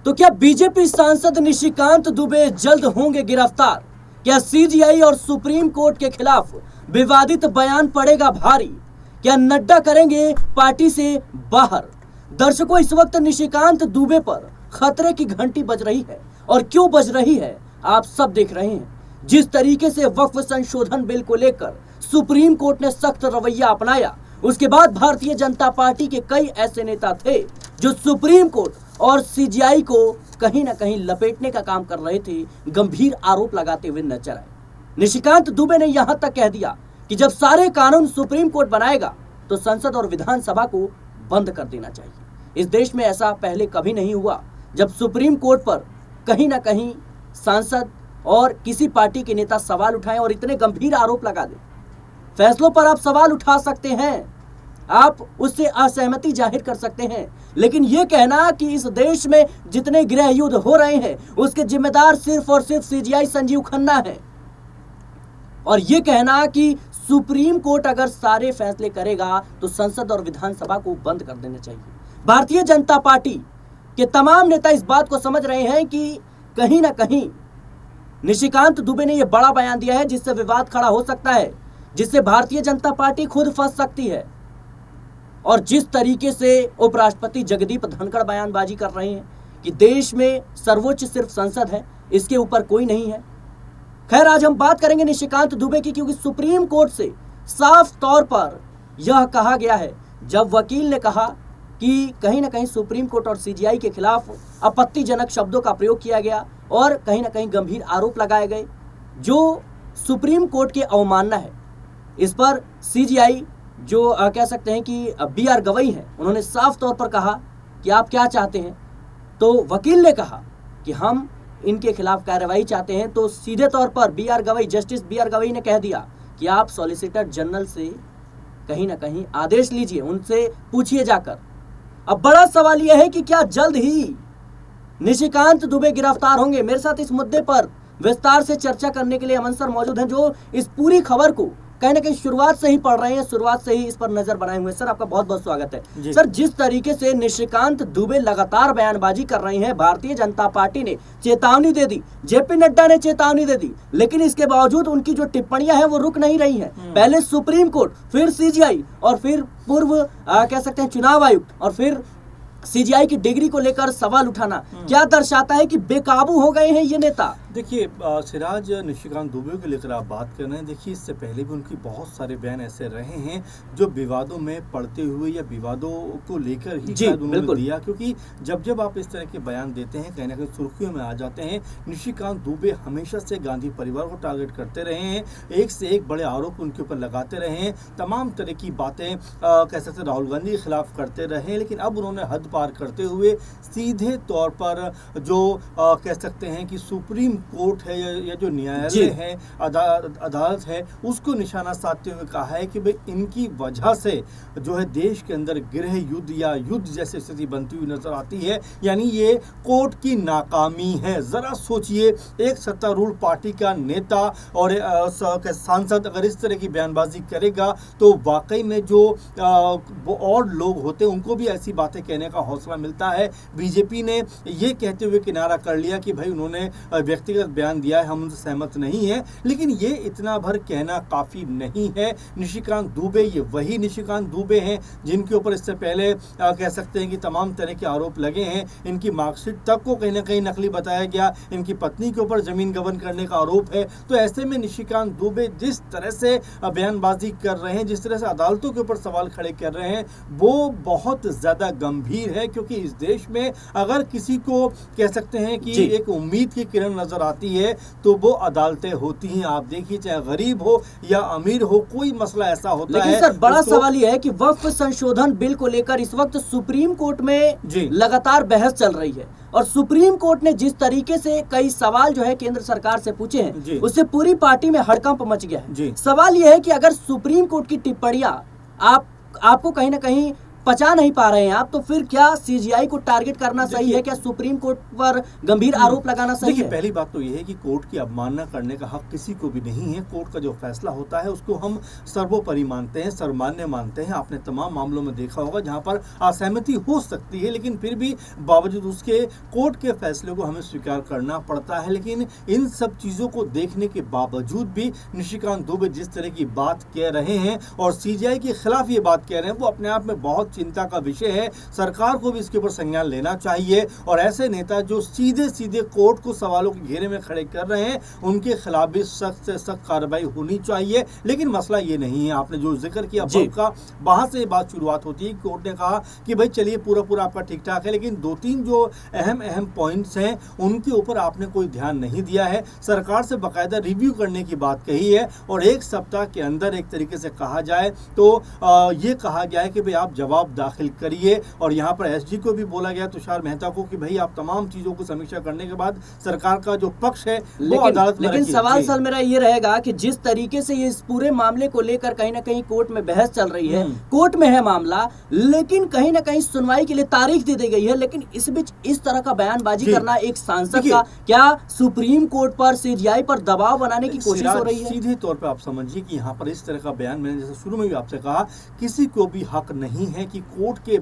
तो क्या बीजेपी सांसद निशिकांत दुबे जल्द होंगे गिरफ्तार? क्या सीजीआई और सुप्रीम कोर्ट के खिलाफ विवादित बयान पड़ेगा भारी? क्या नड्डा करेंगे पार्टी से बाहर? दर्शकों, इस वक्त निशिकांत दुबे पर खतरे की घंटी बज रही है, और क्यों बज रही है आप सब देख रहे हैं। जिस तरीके से वक्फ संशोधन बिल को लेकर सुप्रीम कोर्ट ने सख्त रवैया अपनाया, उसके बाद भारतीय जनता पार्टी के कई ऐसे नेता थे जो सुप्रीम कोर्ट और सीजीआई को कहीं ना कहीं लपेटने का काम कर रहे थे, गंभीर आरोप लगाते हुए नजर आए। निशिकांत दुबे ने यहां तक कह दिया कि जब सारे कानून सुप्रीम कोर्ट बनाएगा तो संसद और विधानसभा को बंद कर देना चाहिए। इस देश में ऐसा पहले कभी नहीं हुआ जब सुप्रीम कोर्ट पर कहीं ना कहीं सांसद और किसी पार्टी के नेता सवाल उठाएं और इतने गंभीर आरोप लगा दें। फैसलों पर आप सवाल उठा सकते हैं, आप उससे असहमति जाहिर कर सकते हैं, लेकिन यह कहना कि इस देश में जितने गृह युद्ध हो रहे हैं उसके जिम्मेदार सिर्फ और सिर्फ सीजीआई संजीव खन्ना है, और यह कहना कि सुप्रीम कोर्ट अगर सारे फैसले करेगा तो संसद और विधानसभा को बंद कर देना चाहिए। भारतीय जनता पार्टी के तमाम नेता इस बात को समझ रहे हैं कि कहीं ना कहीं निशिकांत दुबे ने यह बड़ा बयान दिया है जिससे विवाद खड़ा हो सकता है, जिससे भारतीय जनता पार्टी खुद फंस सकती है। और जिस तरीके से उपराष्ट्रपति जगदीप धनखड़ बयानबाजी कर रहे हैं कि देश में सर्वोच्च सिर्फ संसद है, इसके ऊपर कोई नहीं है। खैर, आज हम बात करेंगे निशिकांत दुबे की, क्योंकि सुप्रीम कोर्ट से साफ तौर पर यह कहा गया है, जब वकील ने कहा कि कहीं ना कहीं सुप्रीम कोर्ट और सीजीआई के खिलाफ आपत्तिजनक शब्दों का प्रयोग किया गया और कहीं ना कहीं गंभीर आरोप लगाए गए जो सुप्रीम कोर्ट की अवमानना है। इस पर सीजीआई जो कह सकते हैं कि बीआर गवई हैं, उन्होंने साफ तौर पर कहा कि आप क्या चाहते हैं। तो वकील ने कहा कि हम इनके खिलाफ कार्रवाई चाहते हैं, तो सीधे तौर पर B R Gavai, justice B R Gavai ने कह दिया कि आप सॉलिसिटर जनरल से कहीं ना कहीं आदेश लीजिए, उनसे पूछिए जाकर। अब बड़ा सवाल यह है कि क्या जल्द ही निशिकांत दुबे गिरफ्तार होंगे? मेरे साथ इस मुद्दे पर विस्तार से चर्चा करने के लिए अमन सर मौजूद हैं, जो इस पूरी खबर को कहीं ना कहीं शुरुआत से ही पढ़ रहे हैं, शुरुआत से ही इस पर नजर बनाए हुए हैं। सर, आपका बहुत बहुत स्वागत है। सर, जिस तरीके से निशिकांत दुबे लगातार बयानबाजी कर रहे हैं, भारतीय जनता पार्टी ने चेतावनी दे दी, जेपी नड्डा ने चेतावनी दे दी, लेकिन इसके बावजूद उनकी जो टिप्पणियां हैं वो रुक नहीं रही हैं। पहले सुप्रीम कोर्ट, फिर सीजीआई, और फिर पूर्व कह सकते हैं चुनाव आयुक्त, और फिर सीजीआई की डिग्री को लेकर सवाल उठाना क्या दर्शाता है कि बेकाबू हो गए हैं ये नेता? देखिए सिराज, निशिकांत दुबे को लेकर आप बात कर रहे हैं। देखिए, इससे पहले भी उनकी बहुत सारे बयान ऐसे रहे हैं जो विवादों में पड़ते हुए या विवादों को लेकर ही शायद उन्होंने दिया, क्योंकि जब जब आप इस तरह के बयान देते हैं कहीं ना कहीं सुर्खियों में आ जाते हैं। निशिकांत दुबे हमेशा से गांधी परिवार को टारगेट करते रहे हैं, एक से एक बड़े आरोप उनके ऊपर लगाते रहे हैं, तमाम तरह की बातें कह सकते राहुल गांधी के खिलाफ करते रहे। लेकिन अब उन्होंने हद पार करते हुए सीधे तौर पर जो कह सकते हैं कि सुप्रीम कोर्ट है या जो न्यायालय है, अदालत है, उसको निशाना साधते हुए कहा है कि भाई इनकी वजह से जो है देश के अंदर गृह युद्ध या युद्ध जैसी स्थिति बनती हुई नजर आती है। यानी ये कोर्ट की नाकामी है। जरा सोचिए, एक सत्तारूढ़ पार्टी का नेता और सांसद अगर इस तरह की बयानबाजी करेगा तो वाकई में जो और लोग होते हैं उनको भी ऐसी बातें कहने का हौसला मिलता है। बीजेपी ने ये कहते हुए किनारा कर लिया कि भाई उन्होंने व्यक्तिगत बयान दिया है, हम उनसे सहमत नहीं है, लेकिन ये इतना भर कहना काफी नहीं है। निशिकांत दुबे ये वही निशिकांत दुबे हैं जिनके ऊपर इससे पहले कह सकते हैं कि तमाम तरह के आरोप लगे हैं। इनकी मार्कशीट तक को कहीं ना कहीं नकली बताया गया, इनकी पत्नी के ऊपर जमीन गबन करने का आरोप है। तो ऐसे में निशिकांत दुबे जिस तरह से बयानबाजी कर रहे हैं, जिस तरह से अदालतों के ऊपर सवाल खड़े कर रहे हैं, वो बहुत ज्यादा गंभीर है। क्योंकि इस देश में अगर किसी को कह सकते हैं कि एक उम्मीद की किरण नजर आती है तो वो अदालतें होती हैं। आप देखिए, चाहे गरीब हो या अमीर हो, कोई मसला ऐसा होता है। लेकिन सर, बड़ा सवाल यह है कि वक्फ संशोधन बिल को लेकर इस वक्त सुप्रीम कोर्ट में लगातार बहस चल रही है, और सुप्रीम कोर्ट ने जिस तरीके से कई सवाल जो है केंद्र सरकार से पूछे हैं, उससे पूरी पार्टी में हड़कंप मच गया है। सवाल यह है कि अगर सुप्रीम कोर्ट की टिप्पणियां आपको कहीं ना कहीं पचा नहीं पा रहे हैं आप, तो फिर क्या सीजीआई को टारगेट करना सही है? क्या सुप्रीम कोर्ट पर गंभीर आरोप लगाना सही है? पहली बात तो यह है कि कोर्ट की अवमानना करने का हक किसी को भी नहीं है। कोर्ट का जो फैसला होता है उसको हम सर्वोपरि मानते हैं, सर्वमान्य मानते हैं। आपने तमाम मामलों में देखा होगा जहां पर असहमति हो सकती है, लेकिन फिर भी बावजूद उसके कोर्ट के फैसले को हमें स्वीकार करना पड़ता है। लेकिन इन सब चीजों को देखने के बावजूद भी निशिकांत दुबे जिस तरह की बात कह रहे हैं और सीजीआई के खिलाफ ये बात कह रहे हैं, वो अपने आप में बहुत चिंता का विषय है। सरकार को भी इसके ऊपर संज्ञान लेना चाहिए और ऐसे नेता जो सीधे सीधे कोर्ट को सवालों के घेरे में खड़े कर रहे हैं, उनके खिलाफ भी सख्त से सख्त कार्रवाई होनी चाहिए। लेकिन मसला ये नहीं है, आपने जो जिक्र किया का, वहां से बात शुरुआत होती है। कोर्ट ने कहा कि भाई चलिए पूरा आपका ठीक ठाक है, लेकिन 2-3 जो अहम पॉइंट्स हैं उनके ऊपर आपने कोई ध्यान नहीं दिया है। सरकार से बाकायदा रिव्यू करने की बात कही है और 1 सप्ताह के अंदर एक तरीके से कहा जाए तो ये कहा गया है कि भाई आप जवाब दाखिल करिए। और यहाँ पर एसजी को भी बोला गया, तुषार मेहता को, कि भाई आप तमाम चीजों को समीक्षा करने के बाद सरकार का जो पक्ष है वो अदालत में। लेकिन सवाल सर मेरा ये रहेगा कि जिस तरीके से ये इस पूरे मामले को लेकर कहीं ना कहीं कोर्ट में बहस चल रही है, कोर्ट में है मामला, लेकिन कहीं ना कहीं सुनवाई के लिए तारीख दे दी गई है, लेकिन इस बीच इस तरह का बयानबाजी करना एक सांसद का, क्या सुप्रीम कोर्ट पर, सीजीआई पर दबाव बनाने की कोशिश हो रही है? सीधे तौर पर आप समझिए कि यहाँ पर इस तरह का बयान, मैंने जैसे शुरू में भी आपसे कहा, किसी को भी हक नहीं है कि कोर्ट के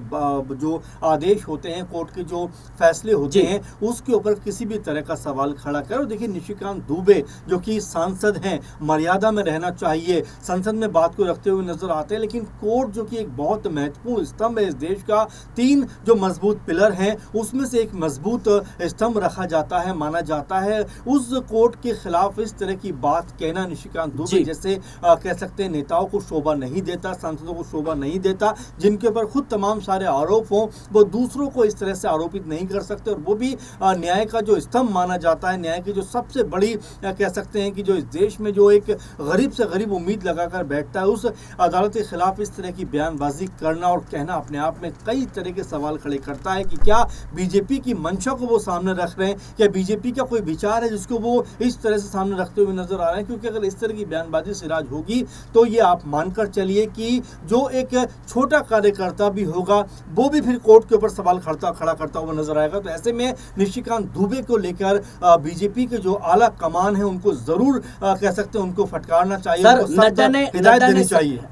जो आदेश होते हैं, कोर्ट के जो फैसले होते हैं, उसके ऊपर किसी भी तरह का सवाल खड़ा करो। देखिए निशिकांत दुबे जो कि सांसद हैं, मर्यादा में रहना चाहिए, संसद में बात को रखते हुए नजर आते हैं, लेकिन कोर्ट जो कि एक बहुत महत्वपूर्ण स्तंभ है इस देश का, 3 जो मजबूत पिलर हैं उसमें से एक मजबूत स्तंभ रखा जाता है, माना जाता है। उस कोर्ट के खिलाफ इस तरह की बात कहना निशिकांत दुबे जैसे कह सकते हैं नेताओं को शोभा नहीं देता, सांसदों को शोभा नहीं देता, जिनके ऊपर खुद तमाम सारे आरोप हों, वो दूसरों को इस तरह से आरोपित नहीं कर सकते। और वो भी न्याय का जो स्तंभ माना जाता है, न्याय की जो सबसे बड़ी कह सकते हैं कि जो इस देश में जो एक गरीब से गरीब उम्मीद लगाकर बैठता है, उस अदालत के खिलाफ इस तरह की बयानबाजी करना और कहना अपने आप में कई तरह के सवाल खड़े करता है कि क्या बीजेपी की मंशा को वो सामने रख रहे हैं, क्या बीजेपी का कोई विचार है जिसको वो इस तरह से सामने रखते हुए नजर आ रहे हैं। क्योंकि अगर इस तरह की बयानबाजी सिराज होगी तो ये आप मानकर चलिए कि जो एक छोटा कार्यकर्ता भी होगा वो भी फिर कोर्ट के ऊपर सवाल खड़ा करता हुआ नजर आएगा। तो ऐसे में निशिकांत दुबे को लेकर बीजेपी के जो आला कमान है उनको जरूर कह सकते हैं उनको फटकारना चाहिए,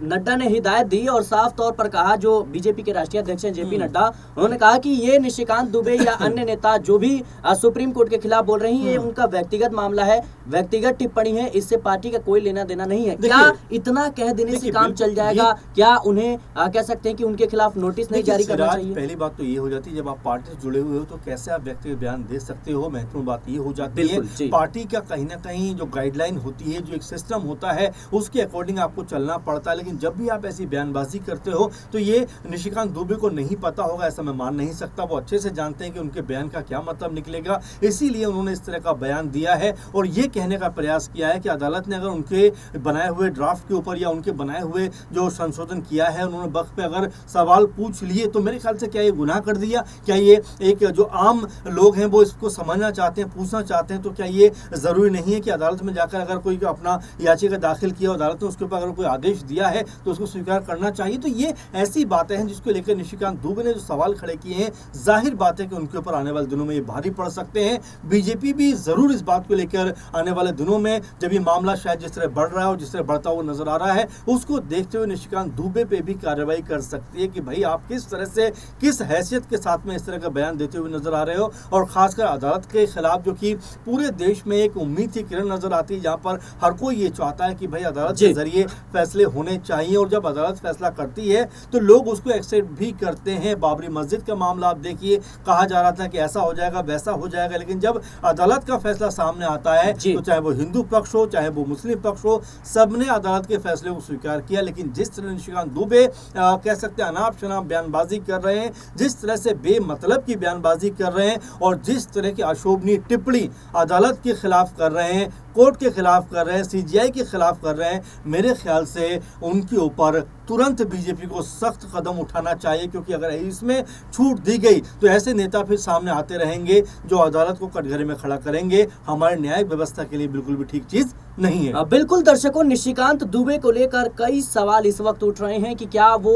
नड्डा ने हिदायत दी और साफ तौर पर कहा, जो बीजेपी के राष्ट्रीय अध्यक्ष हैं जेपी नड्डा, उन्होंने कहा कि ये निशिकांत दुबे या अन्य नेता जो भी सुप्रीम कोर्ट के खिलाफ बोल रही है, उनका व्यक्तिगत मामला है, व्यक्तिगत टिप्पणी है, इससे पार्टी का कोई लेना देना नहीं है। क्या इतना कह देने से काम चल जाएगा? क्या उन्हें कह सकते हैं कि उनके खिलाफ नोटिस नहीं जारी करना चाहिए? पहली बात तो ये हो जाती है, जब आप पार्टी से जुड़े हुए हो तो कैसे आप व्यक्तिगत बयान दे सकते हो। महत्वपूर्ण बात ये हो जाती है, पार्टी का कहीं ना कहीं जो गाइडलाइन होती है, जो एक सिस्टम होता है, उसके अकॉर्डिंग आपको चलना पड़ता है। लेकिन जब भी आप ऐसी बयानबाजी करते हो तो ये निशिकांत दुबे को नहीं पता होगा ऐसा मैं मान नहीं सकता। वो अच्छे से जानते हैं कि उनके बयान का क्या मतलब निकलेगा, इसीलिए उन्होंने इस तरह का बयान दिया है और ये कहने का प्रयास किया है कि अदालत ने अगर उनके बनाए हुए ड्राफ्ट के ऊपर या उनके बनाए हुए जो संशोधन किया है, उन्होंने वक्त पे अगर सवाल पूछ लिए तो मेरे ख्याल से क्या ये गुनाह कर दिया? क्या ये एक जो आम लोग हैं वो इसको समझना चाहते हैं, पूछना चाहते हैं, तो क्या ये जरूरी नहीं है कि अदालत में जाकर अगर कोई अपना याचिका दाखिल किया, अदालत ने उसके ऊपर अगर कोई आदेश दिया है तो उसको स्वीकार करना चाहिए? तो ये ऐसी बातें हैं जिसको लेकर निशिकांत दुबे ने जो सवाल खड़े किए हैं, जाहिर बात है कि उनके ऊपर आने वाले दिनों में ये भारी पड़ सकते हैं। बीजेपी भी जरूर इस बात को लेकर आने वाले दिनों में, जब ये मामला शायद जिस तरह बढ़ रहा है और जिस तरह बढ़ता हुआ नजर आ रहा है, उसको देखते हुए निशिकांत दुबे पे भी कार्रवाई कर सकती है कि भाई आप किस तरह से, किस हैसियत के साथ में इस तरह का बयान देते हुए नजर आ रहे हो। और खासकर अदालत के खिलाफ जो कि पूरे देश में एक उम्मीद की किरण नजर आती है, जहां पर हर कोई ये चाहता है कि भाई अदालत के जरिए फैसले होने चाहिए और जब अदालत फैसला करती है तो लोग उसको एक्सेप्ट भी करते हैं। बाबरी मस्जिद का मामला आप देखिए, कहा जा रहा था कि ऐसा हो जाएगा, वैसा हो जाएगा, लेकिन जब अदालत का फैसला सामने आता है तो चाहे वो हिंदू पक्ष हो, चाहे वो मुस्लिम पक्ष हो, सबने अदालत के फैसले को स्वीकार किया। लेकिन जिस तरह निशिकांत दुबे कह सकते हैं अनाप शनाप बयानबाजी कर रहे हैं, जिस तरह से बेमतलब की बयानबाजी कर रहे हैं और जिस तरह की अशोभनीय टिप्पणी अदालत के खिलाफ कर रहे हैं, कोर्ट के खिलाफ कर रहे हैं, सीजीआई के खिलाफ कर रहे हैं, मेरे ख्याल से उनके ऊपर तुरंत बीजेपी को सख्त कदम उठाना चाहिए, क्योंकि अगर इसमें छूट दी गई तो ऐसे नेता फिर सामने आते रहेंगे जो अदालत को कटघरे में खड़ा करेंगे। हमारे न्यायिक व्यवस्था के लिए बिल्कुल भी ठीक चीज नहीं है। बिल्कुल दर्शकों, निशिकांत दुबे को लेकर कई सवाल इस वक्त उठ रहे हैं कि क्या वो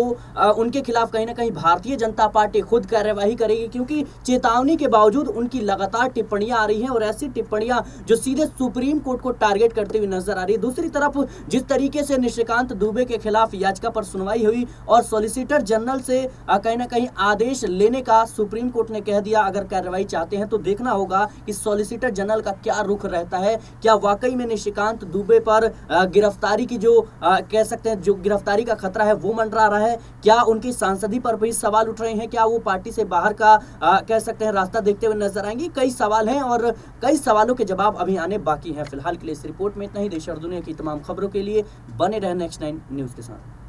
उनके खिलाफ कहीं ना कहीं भारतीय जनता पार्टी खुद कार्यवाही करेगी, क्योंकि चेतावनी के बावजूद उनकी लगातार टिप्पणियां आ रही हैं और ऐसी टिप्पणियां जो सीधे सुप्रीम कोर्ट को टारगेट करते हुए नजर आ रही है। दूसरी तरफ जिस तरीके से निशिकांत दुबे के खिलाफ याचिका पर सुनवाई हुई और सॉलिसिटर जनरल से कहीं ना कहीं आदेश लेने का सुप्रीम कोर्ट ने कह दिया, अगर कार्रवाई चाहते हैं तो देखना होगा कि सॉलिसिटर जनरल का क्या रुख रहता है। क्या वाकई में निशिकांत दुबे पर गिरफ्तारी की जो कह सकते हैं जो गिरफ्तारी का खतरा है वो मंडरा रहा है? क्या उनकी सांसदी पर भी सवाल उठ रहे हैं? क्या वो पार्टी से बाहर का कह सकते हैं रास्ता देखते हुए नजर आएंगे? कई सवाल हैं और कई सवालों के जवाब अभी आने बाकी हैं। फिलहाल के लिए इस रिपोर्ट में इतना ही। देश और दुनिया की तमाम खबरों के लिए बने रहे नेक्स्ट 9 न्यूज के साथ।